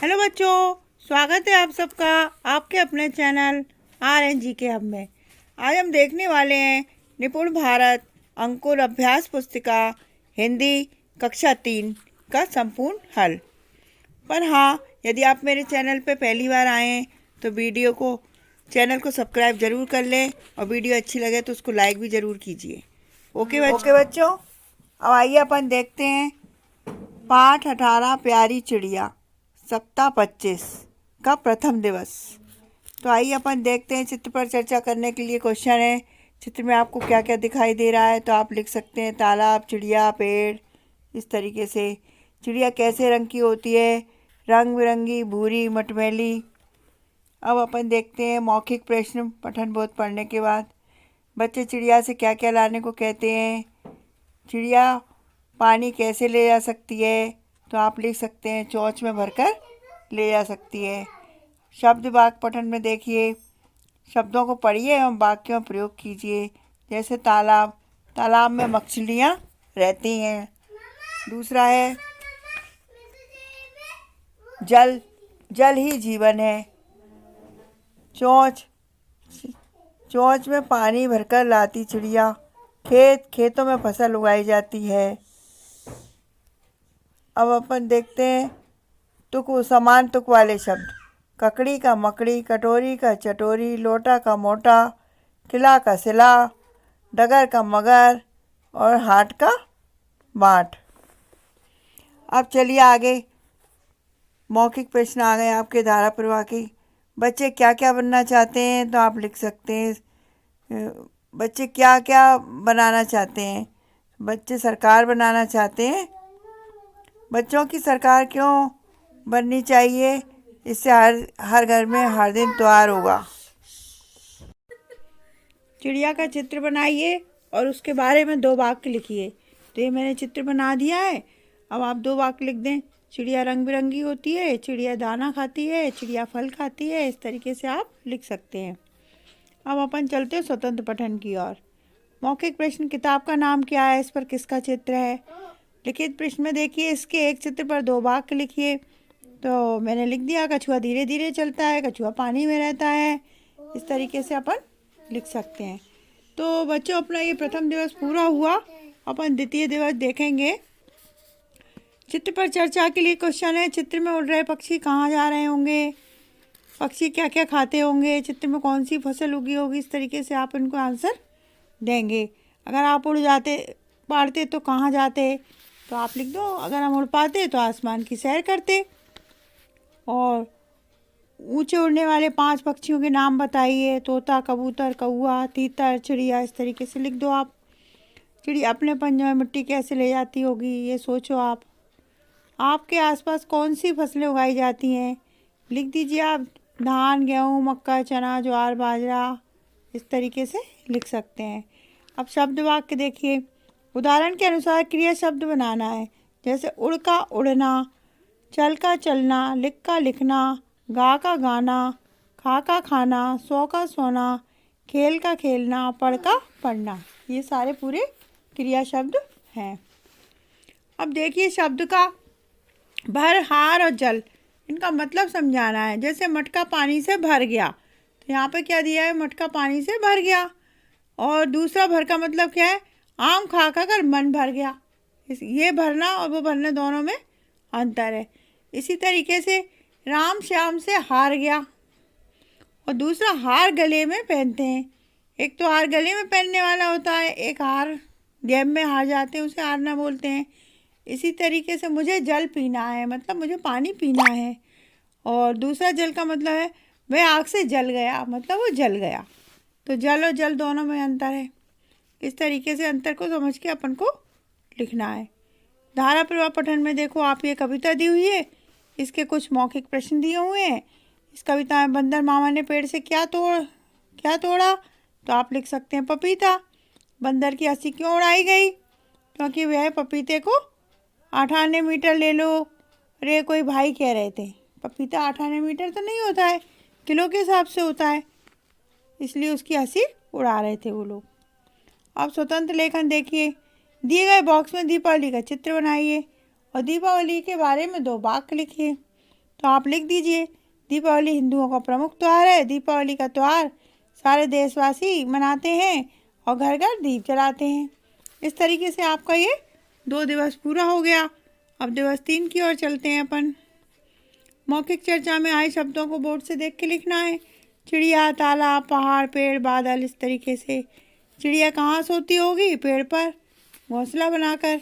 Hello बच्चों, स्वागत है आप सबका आपके अपने चैनल RNG के हब में। आज हम देखने वाले हैं निपुण भारत अंकुर अभ्यास पुस्तिका हिंदी कक्षा 3 का संपूर्ण हल। पर हाँ, यदि आप मेरे चैनल पे पहली बार आए हैं तो चैनल को सब्सक्राइब ज़रूर कर लें और वीडियो अच्छी लगे तो उसको लाइक भी ज़रूर कीजिए। ओके बच्चों, अब आइए अपन देखते हैं पाठ 18 प्यारी चिड़िया सप्ताह 25 का प्रथम दिवस। तो आइए अपन देखते हैं। चित्र पर चर्चा करने के लिए क्वेश्चन है, चित्र में आपको क्या क्या दिखाई दे रहा है। तो आप लिख सकते हैं तालाब, चिड़िया, पेड़। इस तरीके से चिड़िया कैसे रंग की होती है? रंग बिरंगी, भूरी, मटमैली। अब अपन देखते हैं मौखिक प्रश्न पठन बोध पढ़ने के बाद। बच्चे चिड़िया से क्या क्या लाने को कहते हैं? चिड़िया पानी कैसे ले जा सकती है? तो आप लिख सकते हैं चोंच में भरकर ले जा सकती है। शब्द वाक्य पठन में देखिए, शब्दों को पढ़िए एवं वाक्यों में प्रयोग कीजिए। जैसे तालाब, तालाब में मछलियाँ रहती हैं। दूसरा है जल, जल ही जीवन है। चोंच, चोंच में पानी भरकर लाती चिड़िया। खेत, खेतों में फसल उगाई जाती है। अब अपन देखते हैं तुक, समान तुक वाले शब्द। ककड़ी का मकड़ी, कटोरी का चटोरी, लोटा का मोटा, किला का सिला, डगर का मगर और हाट का बाट। अब चलिए आगे, मौखिक प्रश्न आ गए आपके धारा प्रवाह की। बच्चे क्या क्या बनना चाहते हैं? तो आप लिख सकते हैं बच्चे क्या क्या बनाना चाहते हैं। बच्चे सरकार बनाना चाहते हैं। बच्चों की सरकार क्यों बननी चाहिए? इससे हर घर में हर दिन त्योहार होगा। चिड़िया का चित्र बनाइए और उसके बारे में 2 वाक्य लिखिए। तो ये मैंने चित्र बना दिया है। अब आप 2 वाक्य लिख दें। चिड़िया रंग बिरंगी होती है, चिड़िया दाना खाती है, चिड़िया फल खाती है। इस तरीके से आप लिख सकते हैं। अब अपन चलते हैं स्वतंत्र पठन की ओर। मौखिक प्रश्न, किताब का नाम क्या है? इस पर किसका चित्र है? लिखित प्रश्न में देखिए, इसके एक चित्र पर 2 वाक्य लिखिए। तो मैंने लिख दिया, कछुआ धीरे धीरे चलता है, कछुआ पानी में रहता है। इस तरीके से अपन लिख सकते हैं। तो बच्चों, अपना ये प्रथम दिवस पूरा हुआ। अपन द्वितीय दिवस देखेंगे। चित्र पर चर्चा के लिए क्वेश्चन है, चित्र में उड़ रहे पक्षी कहाँ जा रहे होंगे? पक्षी क्या क्या खाते होंगे? चित्र में कौन सी फसल उगी होगी? इस तरीके से आप इनको आंसर देंगे। अगर आप उड़ जाते पाड़ते तो कहाँ जाते? तो आप लिख दो, अगर हम उड़ पाते तो आसमान की सैर करते। और ऊंचे उड़ने वाले 5 पक्षियों के नाम बताइए। तोता, कबूतर, कौआ, तीतर, चिड़िया। इस तरीके से लिख दो आप। चिड़िया अपने पंजों में मिट्टी कैसे ले जाती होगी, ये सोचो आप। आपके आसपास कौन सी फसलें उगाई जाती हैं? लिख दीजिए आप। धान, गेहूँ, मक्का, चना, ज्वार, बाजरा। इस तरीके से लिख सकते हैं। अब शब्द वाक्य देखिए। उदाहरण के अनुसार क्रिया शब्द बनाना है। जैसे उड़ का उड़ना, चल का चलना, लिख का लिखना, गा का गाना, खा का खाना, सो का सोना, खेल का खेलना, पढ़ का पढ़ना। ये सारे पूरे क्रिया शब्द हैं। अब देखिए शब्द का भर, हार और जल, इनका मतलब समझाना है। जैसे मटका पानी से भर गया, तो यहाँ पे क्या दिया है? मटका पानी से भर गया। और दूसरा भर का मतलब क्या है? आम खा कर मन भर गया। ये भरना और वो भरना दोनों में अंतर है। इसी तरीके से राम श्याम से हार गया। और दूसरा हार गले में पहनते हैं। एक तो हार गले में पहनने वाला होता है, एक हार गेम में हार जाते हैं, उसे हारना बोलते हैं। इसी तरीके से मुझे जल पीना है, मतलब मुझे पानी पीना है। और दूसरा जल का मतलब है वह आग से जल गया, मतलब वो जल गया। तो जल और जल दोनों में अंतर है। इस तरीके से अंतर को समझ के अपन को लिखना है। धारा प्रवाह पठन में देखो, आप ये कविता दी हुई है, इसके कुछ मौखिक प्रश्न दिए हुए हैं। इस कविता में बंदर मामा ने पेड़ से क्या तोड़ा? तो आप लिख सकते हैं पपीता। बंदर की हंसी क्यों उड़ाई गई? क्योंकि वह पपीते को 8 आने मीटर ले लो। अरे कोई भाई कह रहे थे, पपीता 8 आने मीटर तो नहीं होता है, किलो के हिसाब से होता है, इसलिए उसकी हंसी उड़ा रहे थे वो लोग। अब स्वतंत्र लेखन देखिए। दिए गए बॉक्स में दीपावली का चित्र बनाइए और दीपावली के बारे में 2 वाक्य लिखिए। तो आप लिख दीजिए, दीपावली हिंदुओं का प्रमुख त्यौहार है। दीपावली का त्यौहार सारे देशवासी मनाते हैं और घर घर दीप जलाते हैं। इस तरीके से आपका ये 2 दिवस पूरा हो गया। अब दिवस 3 की ओर चलते हैं अपन। मौखिक चर्चा में आए शब्दों को बोर्ड से देख के लिखना है। चिड़िया, तालाब, पहाड़, पेड़, बादल, इस तरीके से। चिड़िया कहाँ सोती होगी? पेड़ पर घोंसला बनाकर।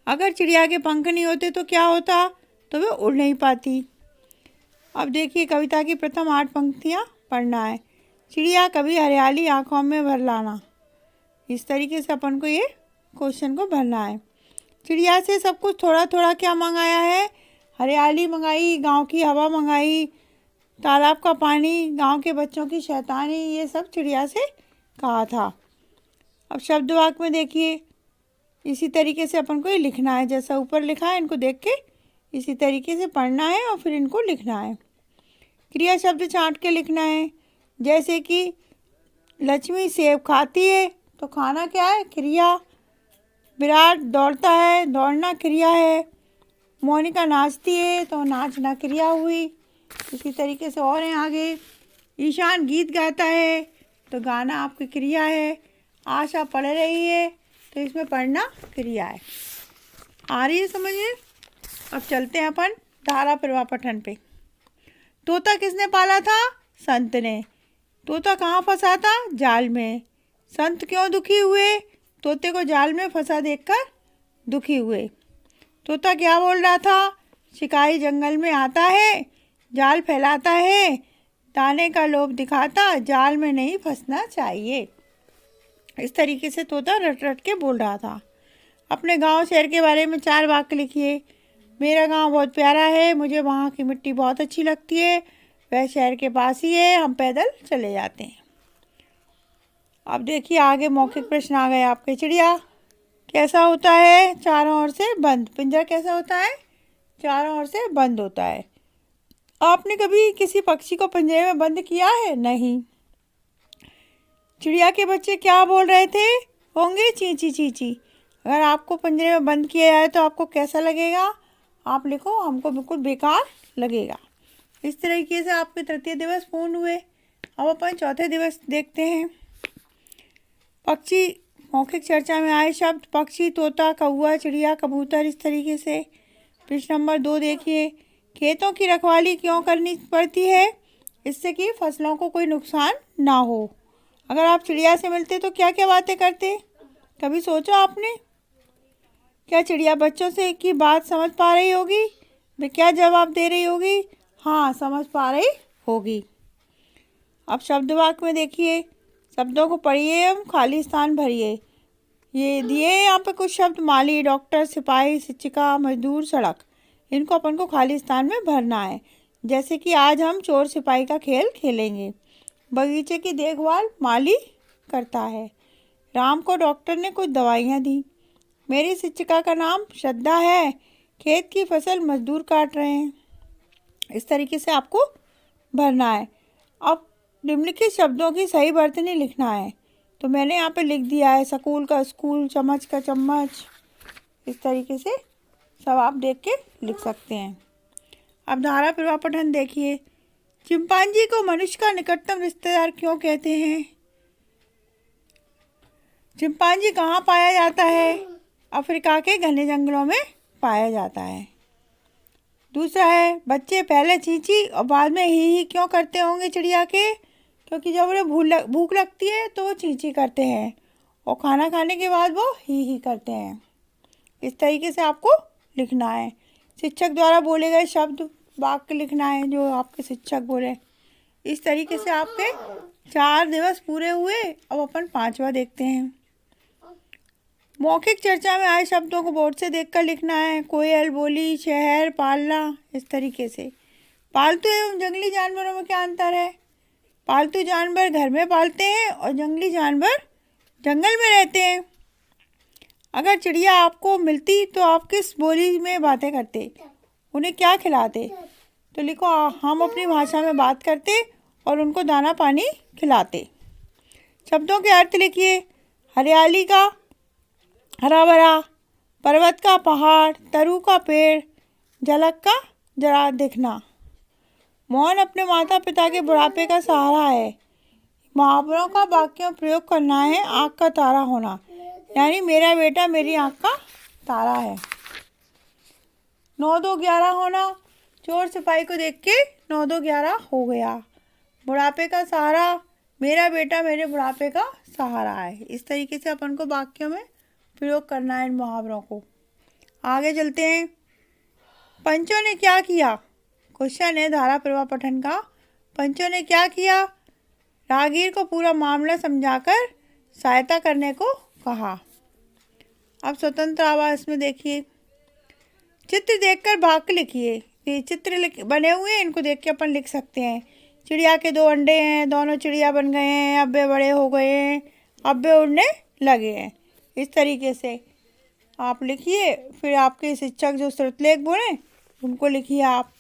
अगर चिड़िया के पंख नहीं होते तो क्या होता? तो वे उड़ नहीं पाती। अब देखिए, कविता की प्रथम 8 पंक्तियाँ पढ़ना है। चिड़िया कभी हरियाली आँखों में भर लाना। इस तरीके से अपन को ये क्वेश्चन को भरना है। चिड़िया से सब कुछ थोड़ा थोड़ा क्या मंगाया है? हरियाली मंगाई, गांव की हवा मंगाई, तालाब का पानी, गांव के बच्चों की शैतानी, ये सब चिड़िया से कहा था। अब शब्द वाक्य में देखिए, इसी तरीके से अपन को ये लिखना है। जैसा ऊपर लिखा है इनको देख के इसी तरीके से पढ़ना है और फिर इनको लिखना है। क्रिया शब्द छांट के लिखना है। जैसे कि लक्ष्मी सेब खाती है तो खाना क्या है? क्रिया। विराट दौड़ता है, दौड़ना क्रिया है। मोनिका नाचती है तो नाचना क्रिया हुई। इसी तरीके से और हैं आगे। ईशान गीत गाता है तो गाना आपकी क्रिया है। आशा पढ़ रही है तो इसमें पढ़ना क्रिया है। आ रही है समझ में? अब चलते हैं अपन धारा प्रवाह पठन पे। तोता किसने पाला था? संत ने। तोता कहाँ फंसा था? जाल में। संत क्यों दुखी हुए? तोते को जाल में फंसा देखकर दुखी हुए। तोता क्या बोल रहा था? शिकारी जंगल में आता है, जाल फैलाता है, दाने का लोभ दिखाता, जाल में नहीं फंसना चाहिए। इस तरीके से तोता रट रट के बोल रहा था। अपने गांव शहर के बारे में 4 वाक्य लिखिए। मेरा गांव बहुत प्यारा है, मुझे वहाँ की मिट्टी बहुत अच्छी लगती है, वह शहर के पास ही है, हम पैदल चले जाते हैं। अब देखिए आगे मौखिक प्रश्न आ गए आपके। चिड़िया कैसा होता है? चारों ओर से बंद। पिंजरा कैसा होता है? चारों ओर से बंद होता है। आपने कभी किसी पक्षी को पिंजरे में बंद किया है? नहीं। चिड़िया के बच्चे क्या बोल रहे थे? होंगे चींची चींची। अगर आपको पिंजरे में बंद किया जाए तो आपको कैसा लगेगा? आप लिखो, हमको बिल्कुल बेकार लगेगा। इस तरीके से आपके तृतीय दिवस पूर्ण हुए। अब अपन चौथे दिवस देखते हैं। पक्षी मौखिक चर्चा में आए शब्द पक्षी, तोता, कौवा, चिड़िया, कबूतर, इस तरीके से। प्रश्न नंबर 2 देखिए। खेतों की रखवाली क्यों करनी पड़ती है? इससे कि फसलों को कोई नुकसान ना हो। अगर आप चिड़िया से मिलते तो क्या क्या बातें करते? कभी सोचा आपने? क्या चिड़िया बच्चों से की बात समझ पा रही होगी? वे क्या जवाब दे रही होगी? हाँ, समझ पा रही होगी। अब शब्द वाक्य में देखिए, शब्दों को पढ़िए एवं खाली स्थान भरिए। ये दिए यहाँ पे कुछ शब्द, माली, डॉक्टर, सिपाही, शिक्षिका, मजदूर, सड़क। इनको अपन को खाली स्थान में भरना है। जैसे कि आज हम चोर सिपाही का खेल खेलेंगे। बगीचे की देखभाल माली करता है। राम को डॉक्टर ने कुछ दवाइयाँ दी। मेरी शिक्षिका का नाम श्रद्धा है। खेत की फसल मजदूर काट रहे हैं। इस तरीके से आपको भरना है। अब निम्नलिखित शब्दों की सही वर्तनी लिखना है। तो मैंने यहाँ पे लिख दिया है, स्कूल का स्कूल, चम्मच का चम्मच। इस तरीके से सब आप देख के लिख सकते हैं। अब धारा प्रवाह पठन देखिए। चिंपांजी को मनुष्य का निकटतम रिश्तेदार क्यों कहते हैं? चिंपांजी कहाँ पाया जाता है? अफ्रीका के घने जंगलों में पाया जाता है। दूसरा है, बच्चे पहले चींची और बाद में ही क्यों करते होंगे चिड़िया के? क्योंकि जब उन्हें भूख लगती है तो वो चींची करते हैं और खाना खाने के बाद वो ही करते हैं। इस तरीके से आपको लिखना है। शिक्षक द्वारा बोले गए शब्द वाक्य लिखना है जो आपके शिक्षक बोले। इस तरीके से आपके 4 दिवस पूरे हुए। अब अपन 5वां देखते हैं। मौखिक चर्चा में आए शब्दों को बोर्ड से देखकर लिखना है। कोयल, बोली, शहर, पालना, इस तरीके से। पालतू एवं जंगली जानवरों में क्या अंतर है? पालतू जानवर घर में पालते हैं और जंगली जानवर जंगल में रहते हैं। अगर चिड़िया आपको मिलती तो आप किस बोली में बातें करते? उन्हें क्या खिलाते? तो लिखो, हम अपनी भाषा में बात करते और उनको दाना पानी खिलाते। शब्दों के अर्थ लिखिए। हरियाली का हरा भरा, पर्वत का पहाड़, तरु का पेड़, झलक का जरा देखना। मोहन अपने माता पिता के बुढ़ापे का सहारा है। मुहावरों का वाक्यों प्रयोग करना है। आँख का तारा होना, यानी मेरा बेटा मेरी आँख का तारा है। 9 2 11 होना, चोर सिपाही को देख के 9 2 11 हो गया। बुढ़ापे का सहारा, मेरा बेटा मेरे बुढ़ापे का सहारा है। इस तरीके से अपन को वाक्यों में प्रयोग करना है इन मुहावरों को। आगे चलते हैं। पंचों ने क्या किया? क्वेश्चन है धारा प्रवाह पठन का। पंचों ने क्या किया? राहगीर को पूरा मामला समझाकर सहायता करने को कहा। अब स्वतंत्र आवाज में देखिए। चित्र देखकर वाक्य लिखिए। ये चित्र बने हुए हैं, इनको देख के अपन लिख सकते हैं। चिड़िया के 2 अंडे हैं, दोनों चिड़िया बन गए हैं, अब वे बड़े हो गए हैं, अब वे उड़ने लगे हैं। इस तरीके से आप लिखिए। फिर आपके शिक्षक जो श्रुतलेख बोले उनको लिखिए आप।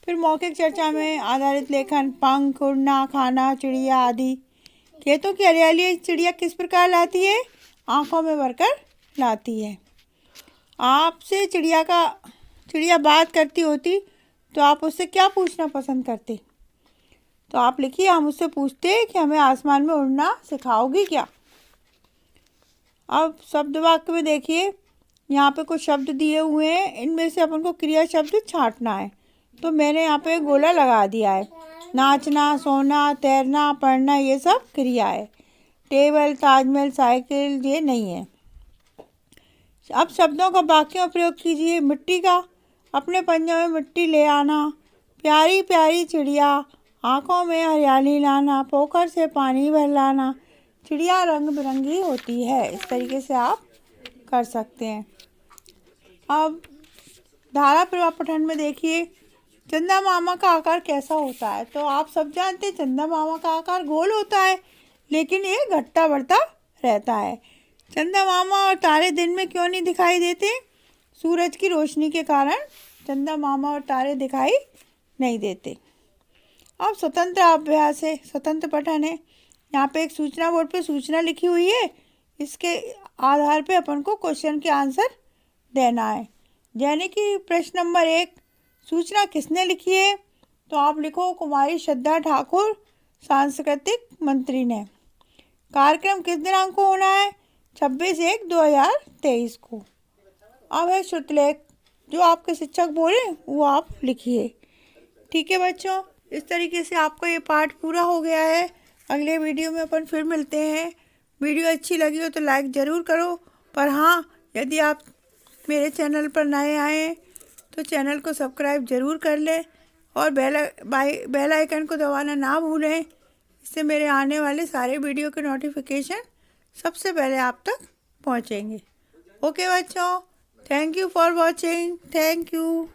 फिर मौखिक चर्चा में आधारित लेखन, पंख, उड़ना, खाना, चिड़िया आदि। खेतों की हरियाली चिड़िया किस प्रकार लाती है? आँखों में भरकर लाती है। आपसे चिड़िया बात करती होती तो आप उससे क्या पूछना पसंद करते? तो आप लिखिए, हम उससे पूछते कि हमें आसमान में उड़ना सिखाओगी क्या? अब शब्द वाक्य में देखिए, यहाँ पे कुछ शब्द दिए हुए हैं, इनमें से अपन को क्रिया शब्द छांटना है। तो मैंने यहाँ पे गोला लगा दिया है। नाचना, सोना, तैरना, पढ़ना, ये सब क्रिया है। टेबल, ताजमहल, साइकिल ये नहीं है। अब शब्दों का वाक्यों में प्रयोग कीजिए। मिट्टी का, अपने पंजों में मिट्टी ले आना। प्यारी प्यारी चिड़िया, आँखों में हरियाली लाना। पोखर से पानी भर लाना। चिड़िया रंग बिरंगी होती है। इस तरीके से आप कर सकते हैं। अब धारा प्रवाह पठन में देखिए, चंदा मामा का आकार कैसा होता है? तो आप सब जानते हैं चंदा मामा का आकार गोल होता है, लेकिन ये घटता बढ़ता रहता है। चंदा मामा और तारे दिन में क्यों नहीं दिखाई देते? सूरज की रोशनी के कारण चंदा मामा और तारे दिखाई नहीं देते। अब स्वतंत्र अभ्यास है, स्वतंत्र पठन है। यहाँ पे एक सूचना बोर्ड पे सूचना लिखी हुई है, इसके आधार पे अपन को क्वेश्चन के आंसर देना है। यानी कि प्रश्न नंबर 1, सूचना किसने लिखी है? तो आप लिखो कुमारी श्रद्धा ठाकुर, सांस्कृतिक मंत्री ने। कार्यक्रम किस दिनांक को होना है? 26/1/2023 को। अब है श्रुतलेख, जो आपके शिक्षक बोले वो आप लिखिए। ठीक है बच्चों, इस तरीके से आपका ये पाठ पूरा हो गया है। अगले वीडियो में अपन फिर मिलते हैं। वीडियो अच्छी लगी हो तो लाइक ज़रूर करो, पर हाँ, यदि आप मेरे चैनल पर नए आए तो चैनल को सब्सक्राइब ज़रूर कर लें और बेल आइकन को दबाना ना भूलें। इससे मेरे आने वाले सारे वीडियो के नोटिफिकेशन सबसे पहले आप तक पहुंचेंगे। ओके बच्चों, thank you for watching. Thank you.